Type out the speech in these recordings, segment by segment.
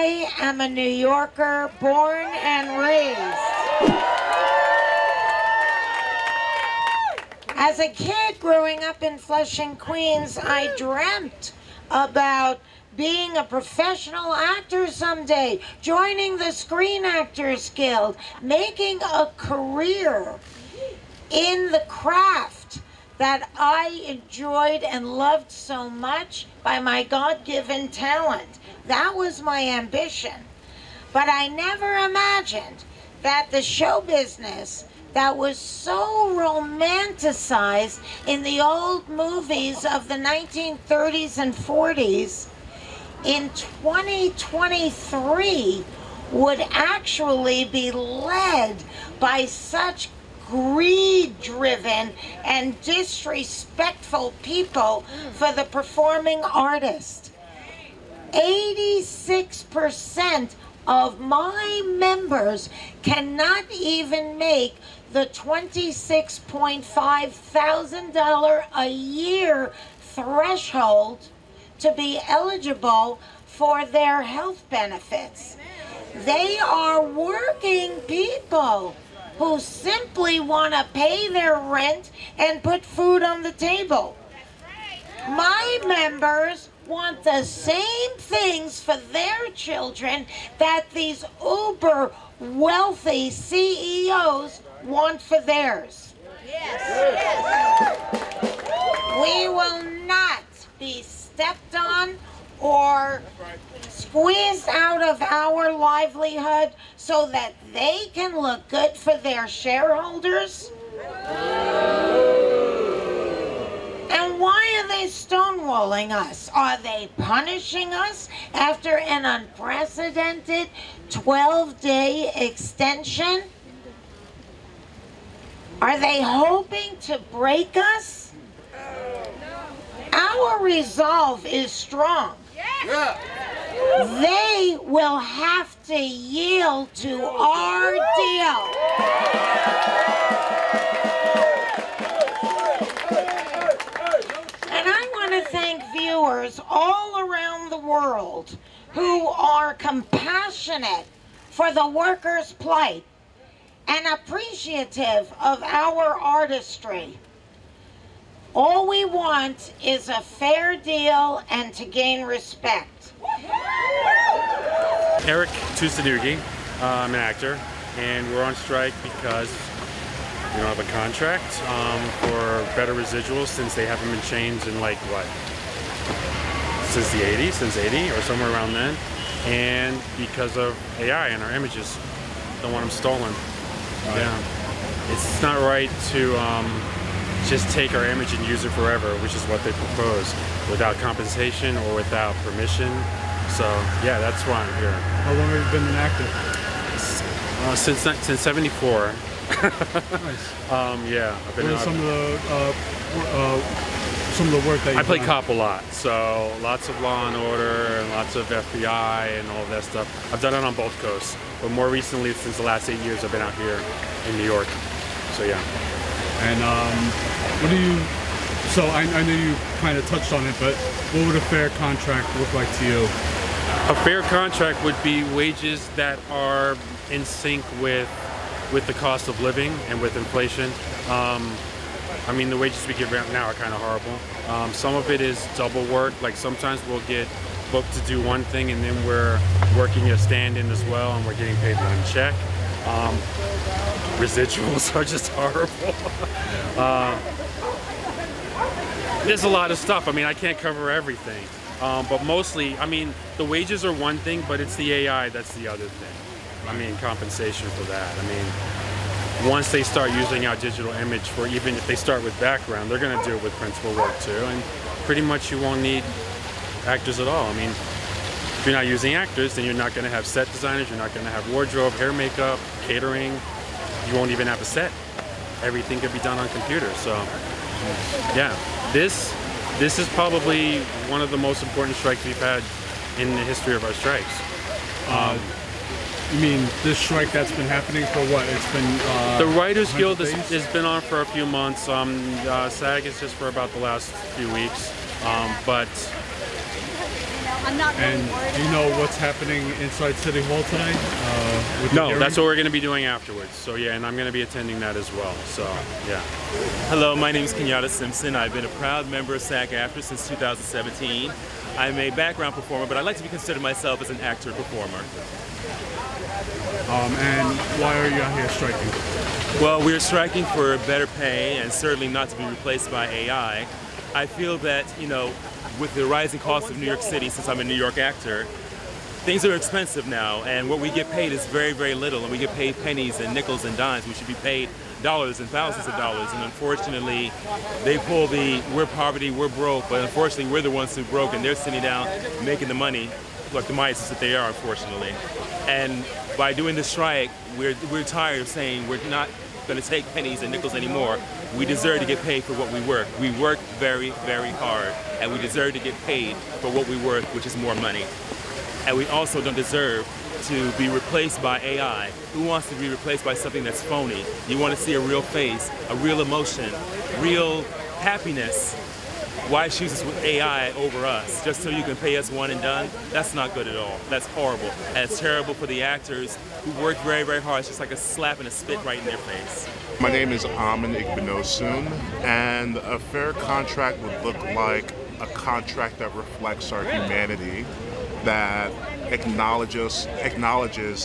I am a New Yorker, born and raised. As a kid growing up in Flushing, Queens, I dreamt about being a professional actor someday, joining the Screen Actors Guild, making a career in the craft that I enjoyed and loved so much by my God-given talent. That was my ambition. But I never imagined that the show business that was so romanticized in the old movies of the 1930s and 40s in 2023 would actually be led by such greed-driven and disrespectful people for the performing artist. 86% of my members cannot even make the $26.5 thousand a year threshold to be eligible for their health benefits. They are working people who simply want to pay their rent and put food on the table. My members want the same things for their children that these uber wealthy CEOs want for theirs. Yes. We will not be stepped on or squeezed out of our livelihood so that they can look good for their shareholders. And why are they stonewalling us? Are they punishing us after an unprecedented 12-day extension? Are they hoping to break us? Our resolve is strong. They will have to yield to our deal. And I want to thank viewers all around the world who are compassionate for the workers' plight and appreciative of our artistry. All we want is a fair deal and to gain respect. Eric Tusadugi, I'm an actor, and we're on strike because we don't have a contract for better residuals since they haven't been changed in like what? Since the 80s, since 80 or somewhere around then. And because of AI and our images, don't want them stolen. Right. Yeah, it's not right to just take our image and use it forever, which is what they propose, without compensation or without permission. So yeah, that's why I'm here. How long have you been an actor? Since '74. Nice. Yeah, I've been. What are some of the work that you I play cop a lot, so lots of Law and Order and lots of FBI and all of that stuff. I've done it on both coasts, but more recently, since the last 8 years, I've been out here in New York. So yeah. And what do you? So I know you kind of touched on it, but what would a fair contract look like to you? A fair contract would be wages that are in sync with the cost of living and with inflation. I mean, the wages we get right now are kind of horrible. Some of it is double work. Like sometimes we'll get booked to do one thing and then we're working a stand-in as well and we're getting paid one check. Residuals are just horrible. There's a lot of stuff. I mean, I can't cover everything. But mostly, I mean, the wages are one thing, but it's the AI that's the other thing. I mean, compensation for that. I mean, once they start using our digital image for, even if they start with background, they're going to do it with principal work too. And pretty much you won't need actors at all. I mean, if you're not using actors, then you're not going to have set designers, you're not going to have wardrobe, hair, makeup, catering. You won't even have a set. Everything could be done on computer. So yeah, this is probably one of the most important strikes we've had in the history of our strikes. You mean this strike that's been happening for what? It's been the Writers Guild has been on for a few months. SAG is just for about the last few weeks. But And do you know what's happening inside City Hall today? No, that's what we're going to be doing afterwards. So yeah, and I'm going to be attending that as well. So yeah. Hello, my name is Kenyatta Simpson. I've been a proud member of SAG-AFTRA since 2017. I'm a background performer, but I like to be considered myself as an actor-performer. And why are you out here striking? Well, we're striking for better pay and certainly not to be replaced by AI. I feel that, you know, with the rising cost of New York City, since I'm a New York actor, things are expensive now, and what we get paid is very, very little, and we get paid pennies and nickels and dimes. We should be paid dollars and thousands of dollars, and unfortunately, they pull the we're poverty, we're broke, but unfortunately, we're the ones who broke, and they're sitting down making the money, like the mice that they are, unfortunately. And by doing this strike, we're tired of saying we're not going to take pennies and nickels anymore. We deserve to get paid for what we work. We work very, very hard, and we deserve to get paid for what we work, which is more money. And we also don't deserve to be replaced by AI. Who wants to be replaced by something that's phony? You want to see a real face, a real emotion, real happiness. Why choose us with AI over us? Just so you can pay us one and done? That's not good at all. That's horrible. And it's terrible for the actors who work very, very hard. It's just like a slap and a spit right in their face. My name is Amin Igbinosun, and a fair contract would look like a contract that reflects our humanity, that acknowledges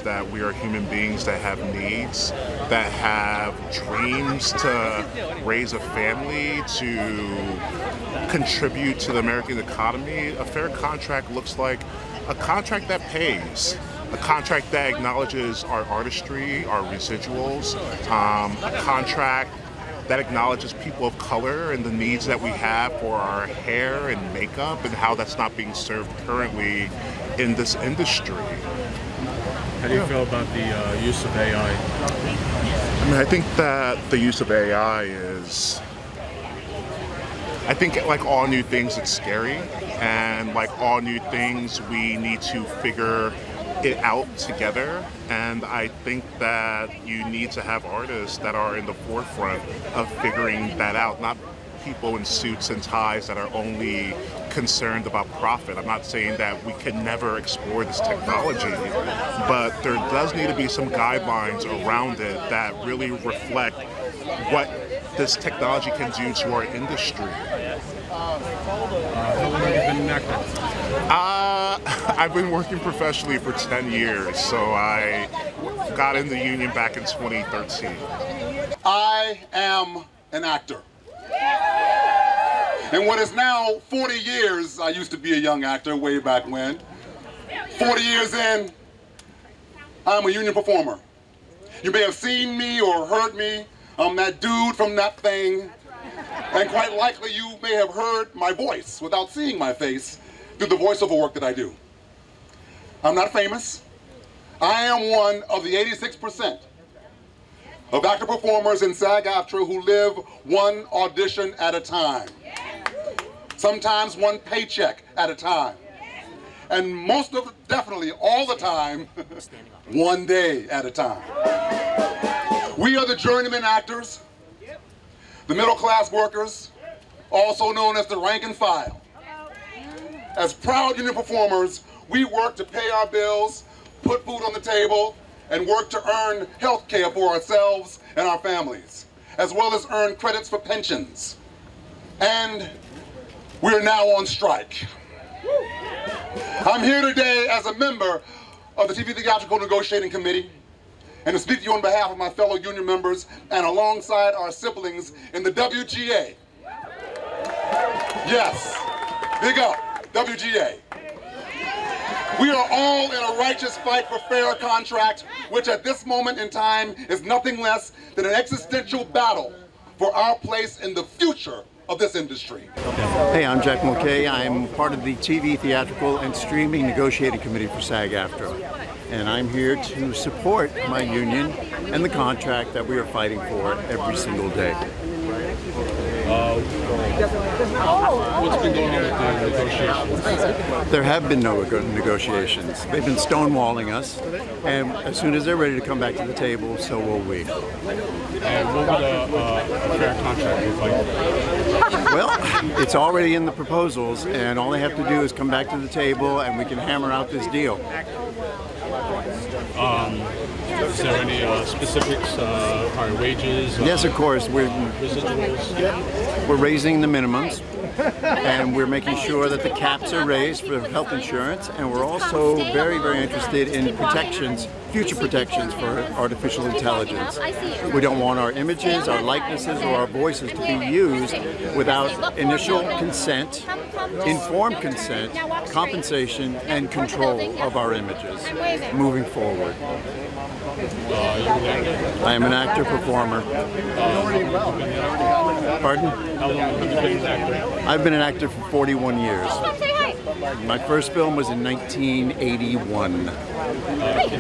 that we are human beings that have needs, that have dreams to raise a family, to contribute to the American economy. A fair contract looks like a contract that pays, a contract that acknowledges our artistry, our residuals, a contract that acknowledges people of color and the needs that we have for our hair and makeup and how that's not being served currently in this industry. How do you feel about the use of AI? I mean, I think that the use of AI is, I think like all new things, it's scary, and like all new things, we need to figure it out together. And I think that you need to have artists that are in the forefront of figuring that out, not people in suits and ties that are only concerned about profit. I'm not saying that we can never explore this technology, but there does need to be some guidelines around it that really reflect what this technology can do to our industry. How long have you been an actor? I've been working professionally for 10 years, so I got in the union back in 2013. I am an actor. In what is now 40 years, I used to be a young actor way back when. 40 years in, I'm a union performer. You may have seen me or heard me. I'm that dude from that thing. And quite likely you may have heard my voice without seeing my face through the voiceover work that I do. I'm not famous. I am one of the 86% of actor performers in SAG-AFTRA who live one audition at a time. Sometimes one paycheck at a time. And most of, definitely all the time, one day at a time. We are the journeyman actors, the middle class workers, also known as the rank and file. As proud union performers, we work to pay our bills, put food on the table, and work to earn health care for ourselves and our families, as well as earn credits for pensions. And we're now on strike. I'm here today as a member of the TV Theatrical Negotiating Committee and to speak to you on behalf of my fellow union members and alongside our siblings in the WGA. Yes, big up, WGA. We are all in a righteous fight for fair contract, which at this moment in time is nothing less than an existential battle for our place in the future of this industry. Hey, I'm Jack Mulcahy. I'm part of the TV, Theatrical, and Streaming Negotiating Committee for SAG-AFTRA. And I'm here to support my union and the contract that we are fighting for every single day. What's been going on with the negotiations? There have been no negotiations. They've been stonewalling us, and as soon as they're ready to come back to the table, so will we. And what would a fair contract look like? Well, it's already in the proposals, and all they have to do is come back to the table, and we can hammer out this deal. Is there any specifics, higher wages? Yes, of course. Residuals? We're raising the minimums, and we're making sure that the caps are raised for health insurance, and we're also very, very interested in protections, future protections for artificial intelligence. We don't want our images, our likenesses, or our voices to be used without initial consent, informed consent, compensation, and control of our images moving forward. I am an actor performer. Pardon? How long have you been an actor? I've been an actor for 41 years. My first film was in 1981. Can you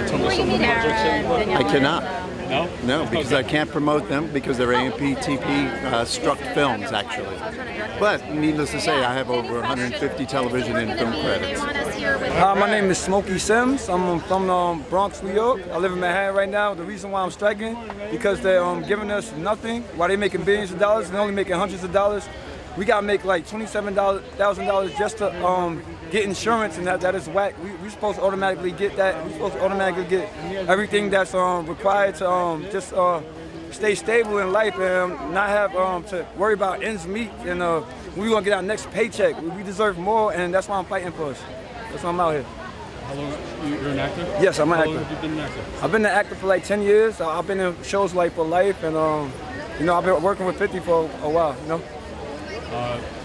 tell me some of the projects that you worked on? I cannot. No? No, because I can't promote them because they're AMPTP struck films, actually. But needless to say, I have over 150 television and film credits. Hi, my name is Smokey Sims. I'm from Bronx, New York. I live in Manhattan right now. The reason why I'm striking because they're giving us nothing while they're making billions of dollars and they're only making hundreds of dollars. We gotta make like $27,000 just to get insurance, and that is whack. We're supposed to automatically get that. We're supposed to automatically get everything that's required to just stay stable in life and not have to worry about ends meet. And we're gonna get our next paycheck. We deserve more, and that's why I'm fighting for us. That's why I'm out here. How long, you're an actor? Yes, I'm an actor. How long have you been an actor? I've been an actor for like 10 years. I've been in shows like for life, and you know, I've been working with 50 for a while, you know.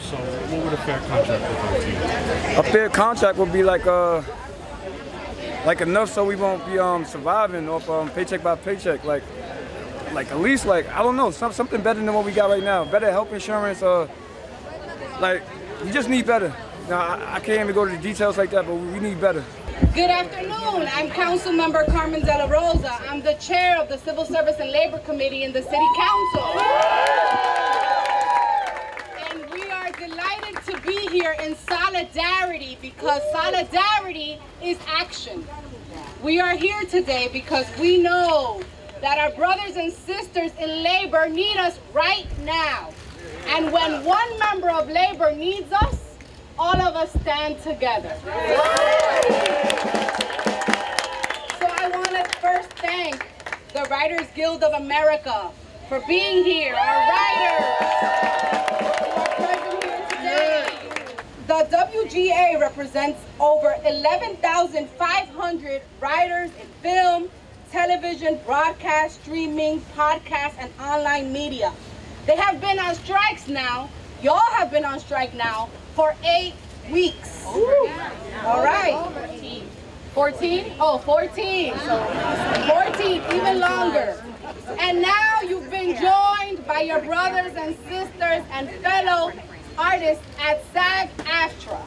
So what would a fair contract look like to you? A fair contract would be like enough so we won't be surviving off paycheck by paycheck. Like at least like I don't know, something better than what we got right now. Better health insurance. Like we just need better. Now I can't even go to the details like that, but we need better. Good afternoon. I'm Council Member Carmen De La Rosa. I'm the chair of the Civil Service and Labor Committee in the City Council. Delighted to be here in solidarity because solidarity is action. We are here today because we know that our brothers and sisters in labor need us right now. And when one member of labor needs us, all of us stand together. So I want to first thank the Writers Guild of America for being here, our writers. The WGA represents over 11,500 writers in film, television, broadcast, streaming, podcast, and online media. They have been on strikes now. Y'all have been on strike now for 8 weeks. Ooh. All right. 14? Oh, 14. So 14, even longer. And now you've been joined by your brothers and sisters and fellow artists at SAG-AFTRA.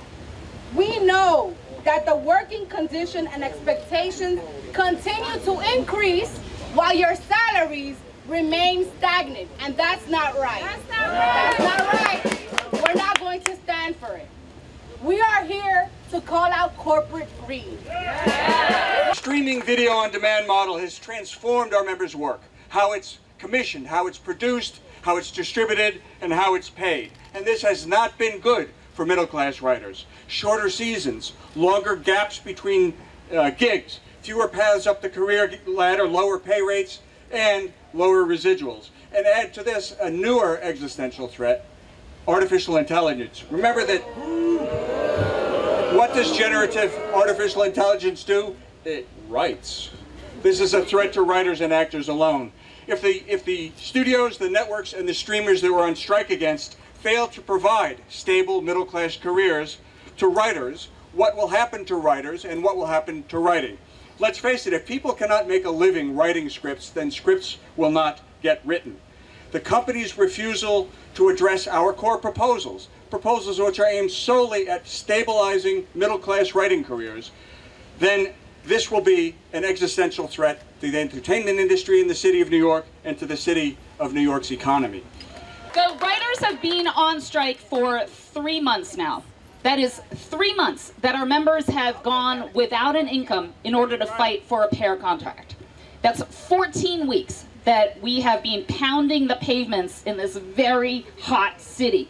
We know that the working condition and expectations continue to increase while your salaries remain stagnant, and that's not right. That's not right. That's not right. We're not going to stand for it. We are here to call out corporate greed. Streaming video on demand model has transformed our members' work, how it's commissioned, how it's produced, how it's distributed, and how it's paid. And this has not been good for middle-class writers. Shorter seasons, longer gaps between gigs, fewer paths up the career ladder, lower pay rates, and lower residuals. And add to this a newer existential threat, artificial intelligence. Remember that what does generative artificial intelligence do? It writes. This is a threat to writers and actors alone. If the studios, the networks, and the streamers that we're on strike against fail to provide stable middle-class careers to writers, what will happen to writers and what will happen to writing? Let's face it, if people cannot make a living writing scripts, then scripts will not get written. The company's refusal to address our core proposals which are aimed solely at stabilizing middle-class writing careers, then this will be an existential threat to the entertainment industry in the city of New York and to the city of New York's economy. The writers have been on strike for 3 months now. That is 3 months that our members have gone without an income in order to fight for a pair contract. That's 14 weeks that we have been pounding the pavements in this very hot city.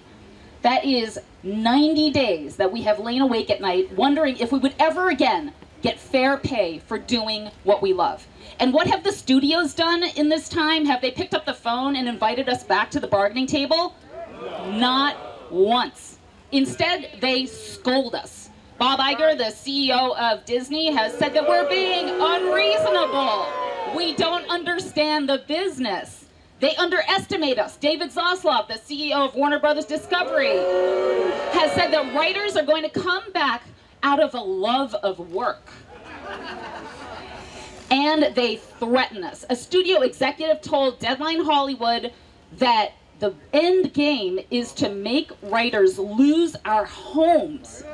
That is 90 days that we have lain awake at night wondering if we would ever again get fair pay for doing what we love. And what have the studios done in this time? Have they picked up the phone and invited us back to the bargaining table? Not once. Instead, they scold us. Bob Iger, the CEO of Disney, has said that we're being unreasonable. We don't understand the business. They underestimate us. David Zaslav, the CEO of Warner Brothers Discovery, has said that writers are going to come back out of a love of work. And they threaten us. A studio executive told Deadline Hollywood that the end game is to make writers lose our homes.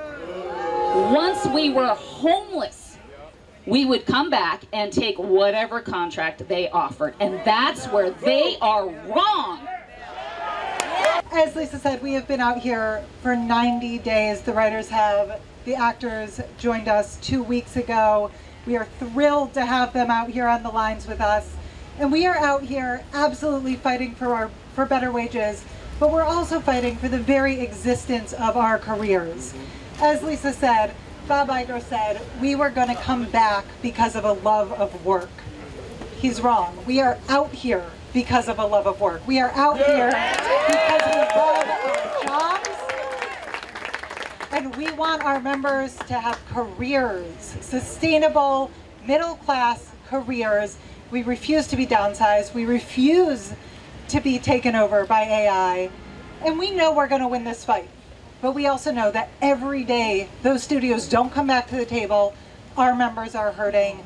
Once we were homeless, we would come back and take whatever contract they offered. And that's where they are wrong. As Lisa said, we have been out here for 90 days. The writers have. The actors joined us 2 weeks ago. We are thrilled to have them out here on the lines with us. And we are out here absolutely fighting for better wages, but we're also fighting for the very existence of our careers. As Lisa said, Bob Iger said, we were going to come back because of a love of work. He's wrong. We are out here because of a love of work. We are out here because we love our jobs, and we want our members to have careers, sustainable, middle-class careers. We refuse to be downsized. We refuse to be taken over by AI. And we know we're going to win this fight. But we also know that every day those studios don't come back to the table, our members are hurting.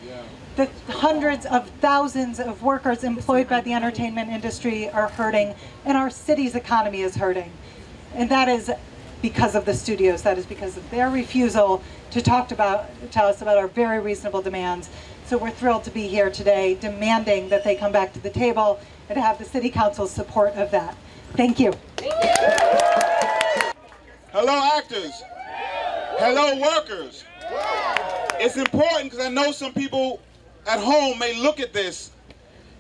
The hundreds of thousands of workers employed by the entertainment industry are hurting, and our city's economy is hurting. And that is because of the studios. That is because of their refusal to tell us about our very reasonable demands. So we're thrilled to be here today demanding that they come back to the table and to have the City Council's support of that. Thank you. Hello actors. Hello workers. It's important because I know some people at home may look at this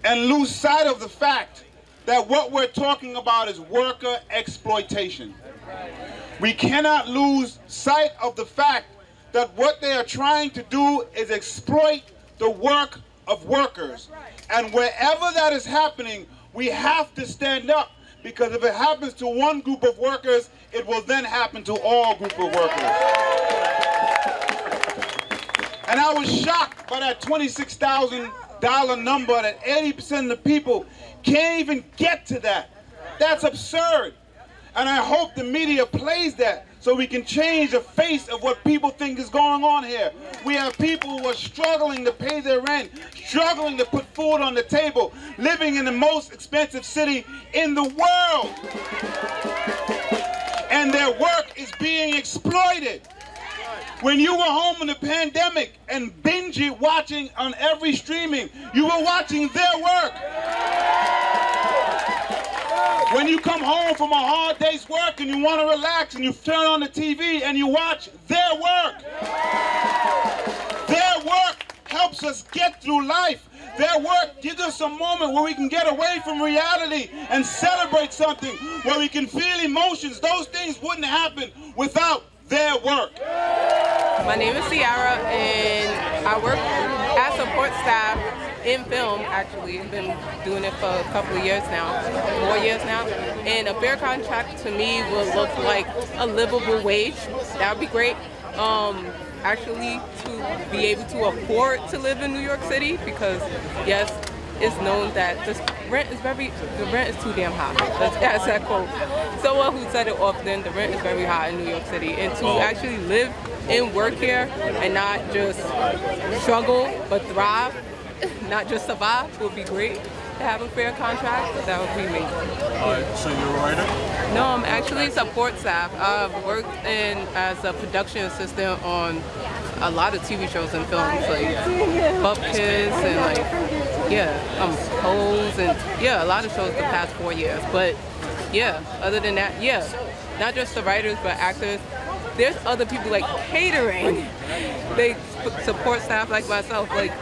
and lose sight of the fact that what we're talking about is worker exploitation. We cannot lose sight of the fact that what they are trying to do is exploit the work of workers. And wherever that is happening, we have to stand up, because if it happens to one group of workers, it will then happen to all group of workers. And I was shocked by that $26,000 number, that 80% of the people can't even get to that. That's absurd. And I hope the media plays that so we can change the face of what people think is going on here. We have people who are struggling to pay their rent, struggling to put food on the table, living in the most expensive city in the world. And their work is being exploited. When you were home in the pandemic and binge watching on every streaming, you were watching their work. When you come home from a hard day's work and you want to relax and you turn on the TV and you watch their work. Their work helps us get through life. Their work gives us a moment where we can get away from reality and celebrate something, where we can feel emotions. Those things wouldn't happen without their work. My name is Ciara, and I work as support staff in film, actually. I've been doing it for a couple of years now, 4 years now. And a fair contract to me would look like a livable wage. That would be great. Actually, to be able to afford to live in New York City, because yes, it's known that the rent is too damn high. That's that quote. Someone who said it often, the rent is very high in New York City. And to actually live and work here and not just struggle but thrive, not just survive, would be great. To have a fair contract, that would be amazing. So you're a writer? No, I'm actually support staff. I've worked as a production assistant on a lot of TV shows and films, like Bupkis and like, Pose, and yeah, a lot of shows the past 4 years. But Yeah, other than that, yeah. Not just the writers, but actors. There's other people like catering. They support staff like myself, like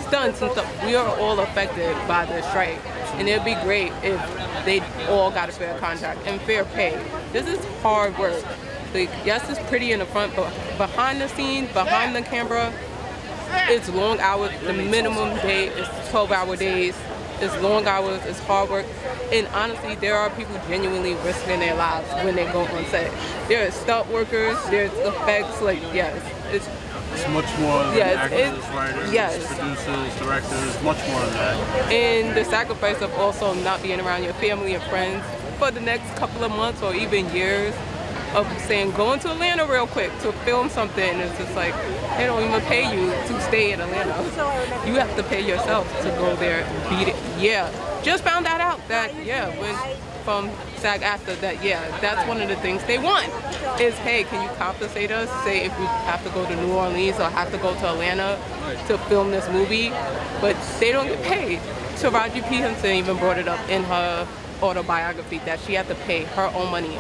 stunts and stuff. We are all affected by this strike. And it'd be great if they all got a fair contract and fair pay. This is hard work. Like, yes, it's pretty in the front, but behind the scenes, behind the camera, it's long hours. The minimum day is 12-hour days. It's long hours, it's hard work. And honestly, there are people genuinely risking their lives when they go on set. There are stunt workers, there's effects, like, yes. It's much more than actors, writers, producers, directors, much more than that. And the sacrifice of also not being around your family and friends for the next couple of months or even years, of saying going to Atlanta real quick to film something. It's just like they don't even pay you to stay in Atlanta. You have to pay yourself to go there and beat it. Yeah, just found that out that from SAG-AFTRA that that's one of the things they want is, hey, can you compensate us? Say if we have to go to New Orleans or have to go to Atlanta to film this movie, but they don't get paid. Taraji P. Henson even brought it up in her autobiography that she had to pay her own money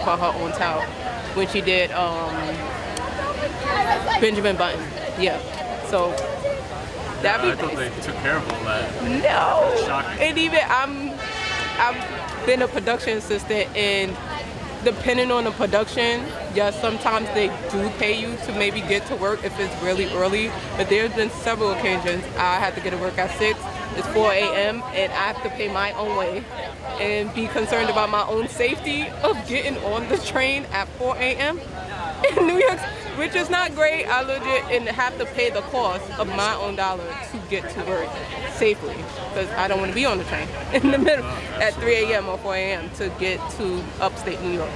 for her own tout when she did Benjamin Button. Yeah, so that'd be I thought they took care of all that. No, shocking. And even I've been a production assistant, and depending on the production, yes, sometimes they do pay you to maybe get to work if it's really early, but there's been several occasions I had to get to work at 6. It's 4 a.m. and I have to pay my own way and be concerned about my own safety of getting on the train at 4 a.m. in New York, which is not great. I legit and have to pay the cost of my own dollar to get to work safely because I don't want to be on the train in the middle at 3 a.m. or 4 a.m. to get to upstate New York.